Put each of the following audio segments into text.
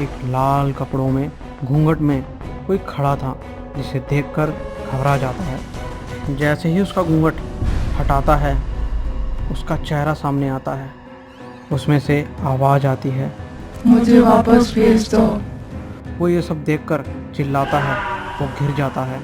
एक लाल कपड़ों में घूंघट में कोई खड़ा था, जिसे देखकर घबरा जाता है। जैसे ही उसका घूंघट हटाता है, उसका चेहरा सामने आता है। उसमें से आवाज़ आती है, मुझे वापस भेज दो। वो ये सब देखकर चिल्लाता है, वो गिर जाता है।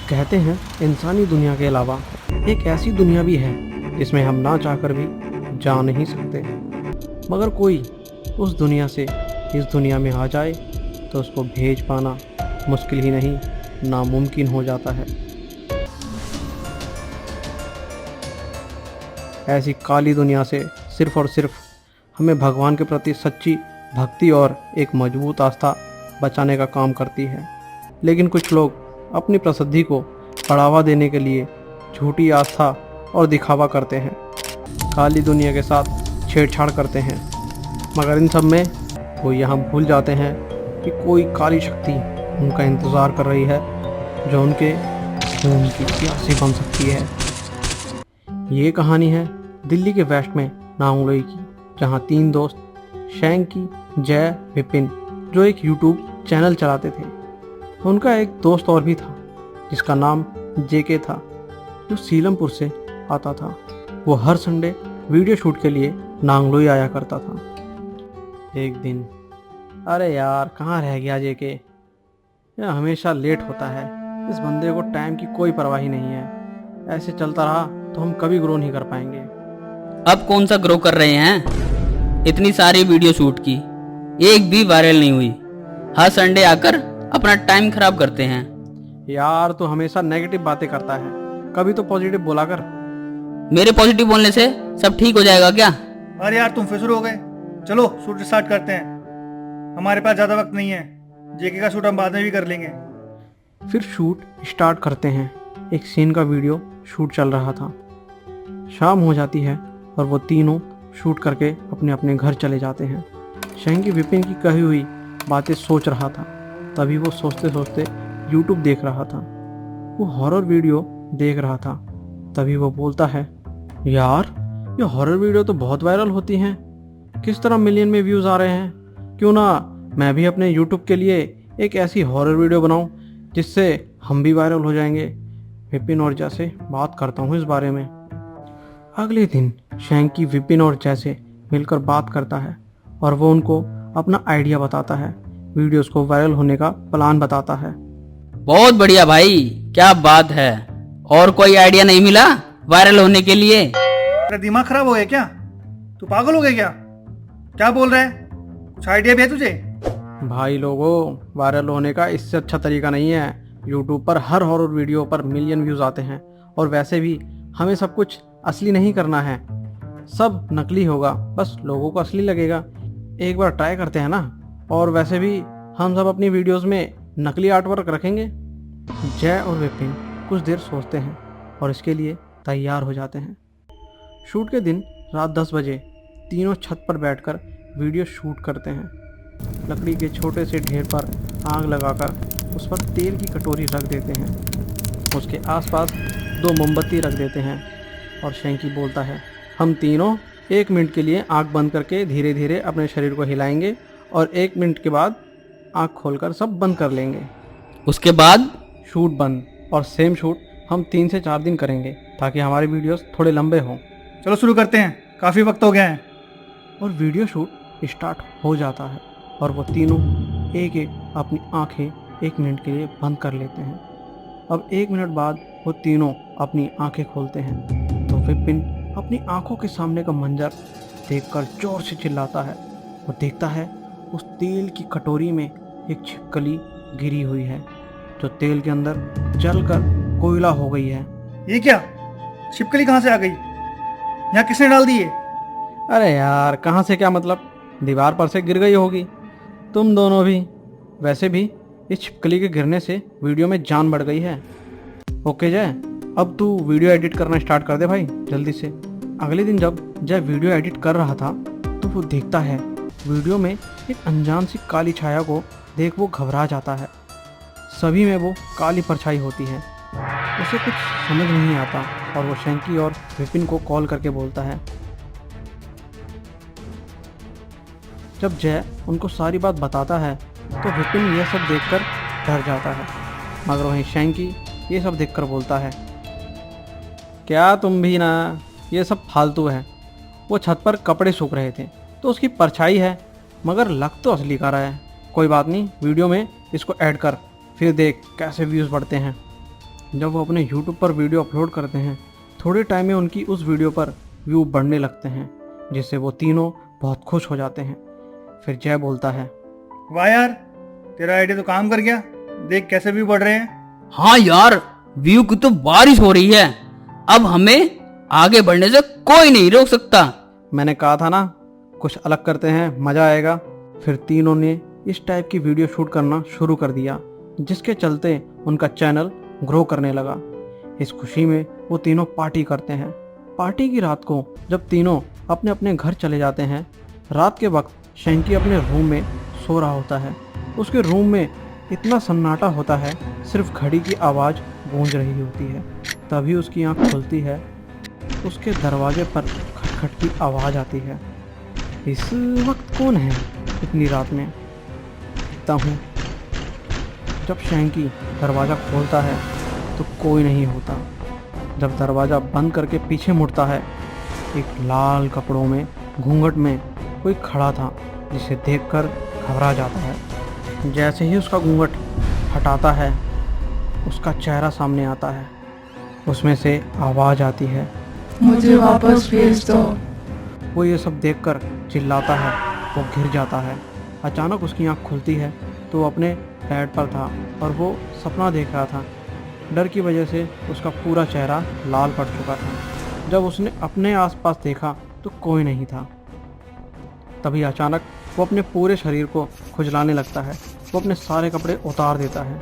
कहते हैं इंसानी दुनिया के अलावा एक ऐसी दुनिया भी है जिसमें हम ना चाहकर भी जा नहीं सकते, मगर कोई उस दुनिया से इस दुनिया में आ जाए तो उसको भेज पाना मुश्किल ही नहीं, नामुमकिन हो जाता है। ऐसी काली दुनिया से सिर्फ़ और सिर्फ हमें भगवान के प्रति सच्ची भक्ति और एक मजबूत आस्था बचाने का काम करती है। लेकिन कुछ लोग अपनी प्रसिद्धि को बढ़ावा देने के लिए झूठी आस्था और दिखावा करते हैं, काली दुनिया के साथ छेड़छाड़ करते हैं, मगर इन सब में वो यहाँ भूल जाते हैं कि कोई काली शक्ति उनका इंतज़ार कर रही है, जो उनके खून की प्यासी बन सकती है। ये कहानी है दिल्ली के वेस्ट में नांगलोई की, जहाँ 3 दोस्त शैंकी, जय, विपिन जो एक यूट्यूब चैनल चलाते थे। उनका एक दोस्त और भी था जिसका नाम जेके था, जो सीलमपुर से आता था। वो हर संडे वीडियो शूट के लिए नांगलोई आया करता था। एक दिन, अरे यार कहाँ रह गया जेके, यह हमेशा लेट होता है। इस बंदे को टाइम की कोई परवाह ही नहीं है। ऐसे चलता रहा तो हम कभी ग्रो नहीं कर पाएंगे। अब कौन सा ग्रो कर रहे हैं? इतनी सारी वीडियो शूट की, एक भी वायरल नहीं हुई। हर संडे आकर अपना टाइम खराब करते हैं। यार तू हमेशा नेगेटिव बातें करता है, कभी तो पॉजिटिव बोला कर। मेरे पॉजिटिव बोलने से सब ठीक हो जाएगा क्या? अरे यार तुम फिर शुरू हो गए। चलो शूट स्टार्ट करते हैं, हमारे पास ज़्यादा वक्त नहीं है। जेके का शूट हम बाद में भी कर लेंगे। फिर शूट स्टार्ट करते हैं। एक सीन का वीडियो शूट चल रहा था। शाम हो जाती है और वो तीनों शूट करके अपने अपने घर चले जाते हैं। शैंकी विपिन की कही हुई बातें सोच रहा था। तभी वो सोचते सोचते यूट्यूब देख रहा था। वो हॉरर वीडियो देख रहा था। तभी वो बोलता है, यार ये हॉरर वीडियो तो बहुत वायरल होती हैं, किस तरह मिलियन में व्यूज़ आ रहे हैं। क्यों ना मैं भी अपने यूट्यूब के लिए एक ऐसी हॉरर वीडियो बनाऊं जिससे हम भी वायरल हो जाएंगे। विपिन और जय से बात करता हूँ इस बारे में। अगले दिन शैंकी विपिन और जय से मिलकर बात करता है और वो उनको अपना आइडिया बताता है, वीडियोस को वायरल होने का प्लान बताता है। बहुत बढ़िया भाई, क्या बात है। और कोई आइडिया नहीं मिला वायरल होने के लिए? तेरा दिमाग खराब हो गया क्या? तू पागल हो गया क्या? क्या बोल रहा है? कुछ आइडिया भी है तुझे? भाई लोगों, वायरल होने का इससे अच्छा तरीका नहीं है। यूट्यूब पर हर हॉरर वीडियो पर मिलियन व्यूज़ आते हैं, और वैसे भी हमें सब कुछ असली नहीं करना है, सब नकली होगा, बस लोगों को असली लगेगा। एक बार ट्राई करते हैं ना। और वैसे भी हम सब अपनी वीडियोस में नकली आर्टवर्क रखेंगे। जय और विपिन कुछ देर सोचते हैं और इसके लिए तैयार हो जाते हैं। शूट के दिन रात 10 बजे तीनों छत पर बैठकर वीडियो शूट करते हैं। लकड़ी के छोटे से ढेर पर आग लगाकर उस पर तेल की कटोरी रख देते हैं। उसके आसपास 2 मोमबत्ती रख देते हैं और शैंकी बोलता है, हम तीनों 1 मिनट के लिए आँख बंद करके धीरे धीरे अपने शरीर को हिलाएंगे और 1 मिनट के बाद आँख खोलकर सब बंद कर लेंगे। उसके बाद शूट बंद। और सेम शूट हम 3 से 4 दिन करेंगे ताकि हमारे वीडियोस थोड़े लंबे हों। चलो शुरू करते हैं, काफ़ी वक्त हो गया है। और वीडियो शूट स्टार्ट हो जाता है और वो तीनों एक एक अपनी आँखें 1 मिनट के लिए बंद कर लेते हैं। अब 1 मिनट बाद वो तीनों अपनी आँखें खोलते हैं तो विपिन अपनी आँखों के सामने का मंजर देखकर जोर से चिल्लाता है। वो देखता है उस तेल की कटोरी में एक छिपकली गिरी हुई है, जो तेल के अंदर जलकर कोयला हो गई है। ये क्या? छिपकली कहाँ से आ गई? यहाँ किसने डाल दी है? अरे यार कहाँ से क्या मतलब, दीवार पर से गिर गई होगी। तुम दोनों भी। वैसे भी इस छिपकली के गिरने से वीडियो में जान बढ़ गई है। ओके जय, अब तू वीडियो एडिट करना स्टार्ट कर दे भाई जल्दी से। अगले दिन जब जय वीडियो एडिट कर रहा था तो वो देखता है वीडियो में एक अनजान सी काली छाया को देख वो घबरा जाता है। सभी में वो काली परछाई होती है। उसे कुछ समझ नहीं आता और वो शैंकी और विपिन को कॉल करके बोलता है। जब जय उनको सारी बात बताता है तो विपिन यह सब देखकर डर जाता है, मगर वहीं शैंकी ये सब देखकर बोलता है, क्या तुम भी ना, ये सब फालतू है। वो छत पर कपड़े सूख रहे थे तो उसकी परछाई है, मगर लग तो असली का रहा है। कोई बात नहीं, वीडियो में इसको ऐड कर, फिर देख कैसे व्यूज़ बढ़ते हैं। जब वो अपने यूट्यूब पर वीडियो अपलोड करते हैं, थोड़े टाइम में उनकी उस वीडियो पर व्यू बढ़ने लगते हैं, जिससे वो तीनों बहुत खुश हो जाते हैं। फिर जय बोलता है, वाह यार, तेरा आइडिया तो काम कर गया, देख कैसे व्यू बढ़ रहे हैं। हाँ यार, व्यू की तो बारिश हो रही है। अब हमें आगे बढ़ने से कोई नहीं रोक सकता। मैंने कहा था ना, कुछ अलग करते हैं, मज़ा आएगा। फिर तीनों ने इस टाइप की वीडियो शूट करना शुरू कर दिया, जिसके चलते उनका चैनल ग्रो करने लगा। इस खुशी में वो तीनों पार्टी करते हैं। पार्टी की रात को जब तीनों अपने अपने घर चले जाते हैं, रात के वक्त शैंकी अपने रूम में सो रहा होता है। उसके रूम में इतना सन्नाटा होता है, सिर्फ घड़ी की आवाज़ गूंज रही होती है। तभी उसकी आंख खुलती है, उसके दरवाजे पर खटखट की आवाज़ आती है। इस वक्त कौन है इतनी रात में? देखता हूँ। जब शैंकी दरवाज़ा खोलता है तो कोई नहीं होता। जब दरवाज़ा बंद करके पीछे मुड़ता है, एक लाल कपड़ों में घूंघट में कोई खड़ा था, जिसे देखकर घबरा जाता है। जैसे ही उसका घूंघट हटाता है, उसका चेहरा सामने आता है। उसमें से आवाज़ आती है, मुझे वापस भेज दो। वो ये सब देखकर चिल्लाता है, वो गिर जाता है। अचानक उसकी आंख खुलती है तो वो अपने बेड पर था और वो सपना देख रहा था। डर की वजह से उसका पूरा चेहरा लाल पड़ चुका था। जब उसने अपने आसपास देखा तो कोई नहीं था। तभी अचानक वो अपने पूरे शरीर को खुजलाने लगता है। वो अपने सारे कपड़े उतार देता है।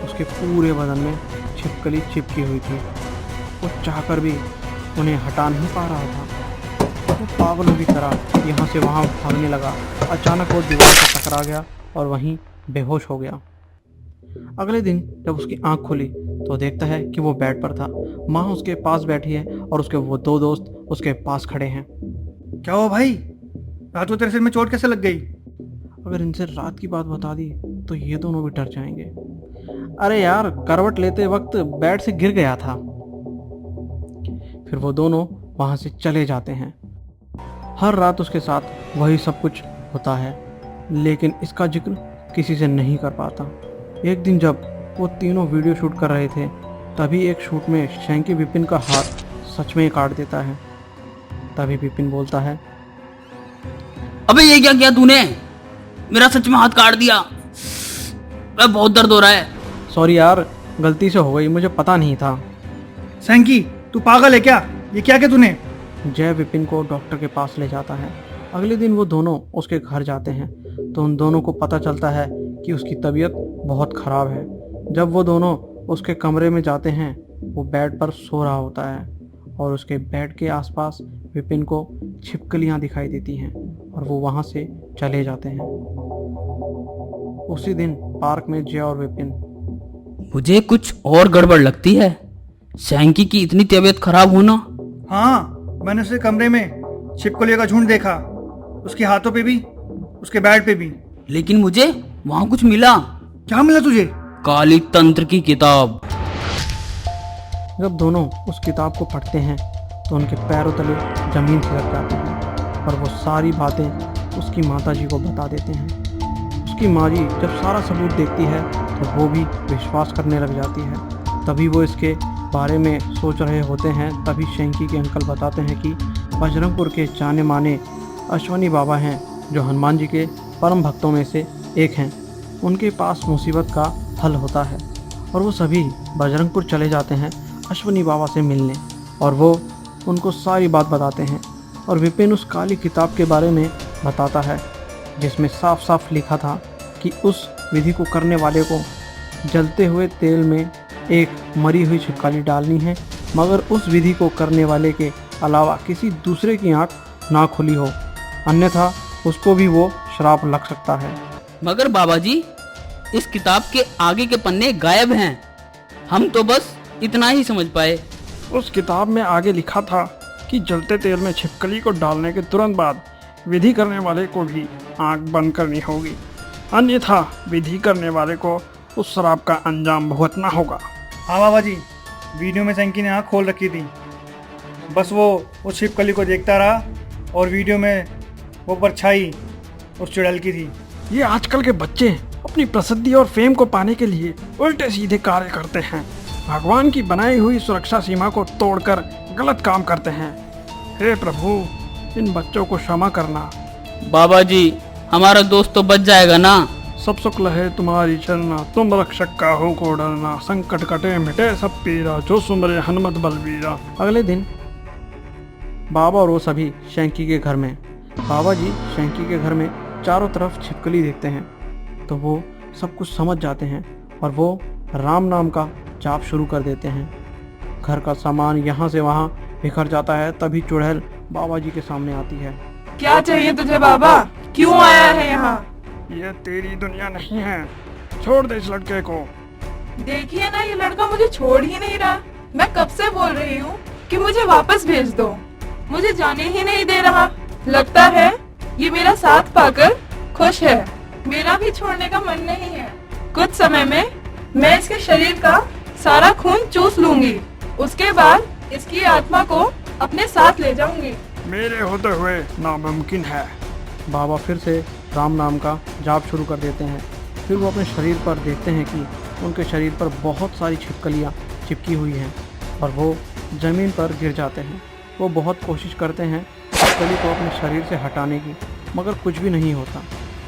उसके पूरे बदन में छिपकली चिपकी हुई थी। वो चाहकर भी उन्हें हटा नहीं पा रहा था। वो पागलों की तरह यहाँ से वहाँ भागने लगा। अचानक वो दीवार से टकरा गया और वहीं बेहोश हो गया। अगले दिन जब उसकी आंख खुली तो देखता है कि वो बेड पर था। माँ उसके पास बैठी है और उसके वो दो दोस्त उसके पास खड़े हैं। क्या हुआ भाई, रात को तेरे सिर में चोट कैसे लग गई? अगर इनसे रात की बात बता दी तो ये दोनों भी डर जाएंगे। अरे यार, करवट लेते वक्त बेड से गिर गया था। फिर वो दोनों वहाँ से चले जाते हैं। हर रात उसके साथ वही सब कुछ होता है, लेकिन इसका जिक्र किसी से नहीं कर पाता। एक दिन जब वो तीनों वीडियो शूट कर रहे थे, तभी एक शूट में शैंकी विपिन का हाथ सच में काट देता है। तभी विपिन बोलता है, अबे ये क्या किया तूने? मेरा सच में हाथ काट दिया। अबे बहुत दर्द हो रहा है। सॉरी यार, गलती से हो गई, मुझे पता नहीं था। सैंकी, तू पागल है क्या? ये क्या किया तूने? जय विपिन को डॉक्टर के पास ले जाता है। अगले दिन वो दोनों उसके घर जाते हैं तो उन दोनों को पता चलता है कि उसकी तबीयत बहुत ख़राब है। जब वो दोनों उसके कमरे में जाते हैं, वो बेड पर सो रहा होता है और उसके बेड के आसपास विपिन को छिपकलियां दिखाई देती हैं और वो वहाँ से चले जाते हैं। उसी दिन पार्क में जय और विपिन, मुझे कुछ और गड़बड़ लगती है। शैंकी की इतनी तबीयत खराब होना। हाँ, मैंने उसके कमरे में छिपकलियों का झुंड देखा, उसके हाथों पे भी, उसके बेड पे भी। लेकिन मुझे वहां कुछ मिला। क्या मिला तुझे? काली तंत्र की किताब। जब दोनों उस किताब को पढ़ते हैं तो उनके पैरों तले जमीन खिसक जाती है और वो सारी बातें उसकी माताजी को बता देते हैं। उसकी माँ जी जब सारा सबूत देखती है तो वो भी विश्वास करने लग जाती है। तभी वो इसके बारे में सोच रहे होते हैं, तभी शैंकी के अंकल बताते हैं कि बजरंगपुर के जाने माने अश्वनी बाबा हैं, जो हनुमान जी के परम भक्तों में से एक हैं। उनके पास मुसीबत का हल होता है और वो सभी बजरंगपुर चले जाते हैं अश्वनी बाबा से मिलने और वो उनको सारी बात बताते हैं। और विपिन उस काली किताब के बारे में बताता है, जिसमें साफ साफ लिखा था कि उस विधि को करने वाले को जलते हुए तेल में एक मरी हुई छिपकली डालनी है, मगर उस विधि को करने वाले के अलावा किसी दूसरे की आंख ना खुली हो, अन्यथा उसको भी वो श्राप लग सकता है। मगर बाबा जी, इस किताब के आगे के पन्ने गायब हैं। हम तो बस इतना ही समझ पाए। उस किताब में आगे लिखा था कि जलते तेल में छिपकली को डालने के तुरंत बाद विधि करने वाले को भी आंख बंद करनी होगी, अन्यथा विधि करने वाले को उस शराब का अंजाम भुगतना होगा। हाँ बाबा जी, वीडियो में शंकी ने आँख खोल रखी थी, बस वो उस छिपकली को देखता रहा और वीडियो में वो परछाई उस चुड़ैल की थी। ये आजकल के बच्चे अपनी प्रसिद्धि और फेम को पाने के लिए उल्टे सीधे कार्य करते हैं, भगवान की बनाई हुई सुरक्षा सीमा को तोड़कर गलत काम करते हैं। हे प्रभु, इन बच्चों को क्षमा करना। बाबा जी, हमारा दोस्त तो बच जाएगा ना? सब शुक्ल है तुम्हारी चलना, तुम रक्षक का हो को डरना, संकट कटे मिटे सब पीरा, जो सुमरे हनुमत बलवीरा। अगले दिन बाबा और वो सभी शंकी के घर में। बाबा जी शंकी के घर में चारों तरफ छिपकली देखते हैं तो वो सब कुछ समझ जाते हैं और वो राम नाम का जाप शुरू कर देते हैं। घर का सामान यहाँ से वहाँ बिखर जाता है। तभी चुड़ैल बाबा जी के सामने आती है। क्या चाहिए तुझे बाबा? क्यों आया है यहाँ? ये तेरी दुनिया नहीं है, छोड़ दे इस लड़के को। देखिए ना, ये लड़का मुझे छोड़ ही नहीं रहा। मैं कब से बोल रही हूँ कि मुझे वापस भेज दो, मुझे जाने ही नहीं दे रहा। लगता है ये मेरा साथ पाकर खुश है, मेरा भी छोड़ने का मन नहीं है। कुछ समय में मैं इसके शरीर का सारा खून चूस लूंगी, उसके बाद इसकी आत्मा को अपने साथ ले जाऊंगी। मेरे होते हुए नामुमकिन है। बाबा फिर से राम नाम का जाप शुरू कर देते हैं। फिर वो अपने शरीर पर देखते हैं कि उनके शरीर पर बहुत सारी छिपकलियाँ चिपकी हुई हैं और वो ज़मीन पर गिर जाते हैं। वो बहुत कोशिश करते हैं छिपकली को अपने शरीर से हटाने की, मगर कुछ भी नहीं होता।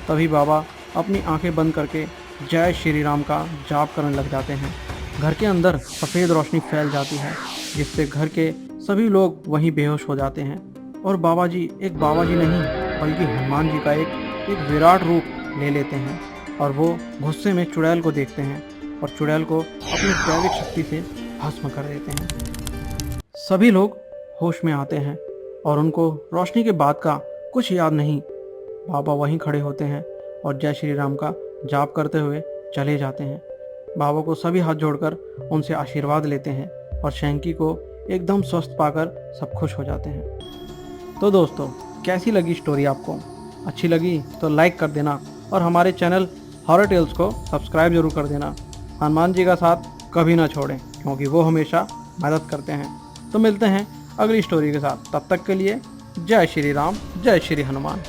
तभी बाबा अपनी आंखें बंद करके जय श्री राम का जाप करने लग जाते हैं। घर के अंदर सफ़ेद रोशनी फैल जाती है जिससे घर के सभी लोग वहीं बेहोश हो जाते हैं और बाबा जी एक बाबा जी नहीं बल्कि हनुमान जी का एक विराट रूप ले लेते हैं और वो गुस्से में चुड़ैल को देखते हैं और चुड़ैल को अपनी दैविक शक्ति से भस्म कर देते हैं। सभी लोग होश में आते हैं और उनको रोशनी के बाद का कुछ याद नहीं। बाबा वहीं खड़े होते हैं और जय श्री राम का जाप करते हुए चले जाते हैं। बाबा को सभी हाथ जोड़कर उनसे आशीर्वाद लेते हैं और शंकी को एकदम स्वस्थ पाकर सब खुश हो जाते हैं। तो दोस्तों, कैसी लगी स्टोरी आपको? अच्छी लगी तो लाइक कर देना और हमारे चैनल हॉरर टेल्स को सब्सक्राइब जरूर कर देना। हनुमान जी का साथ कभी ना छोड़ें क्योंकि वो हमेशा मदद करते हैं। तो मिलते हैं अगली स्टोरी के साथ, तब तक के लिए जय श्री राम, जय श्री हनुमान।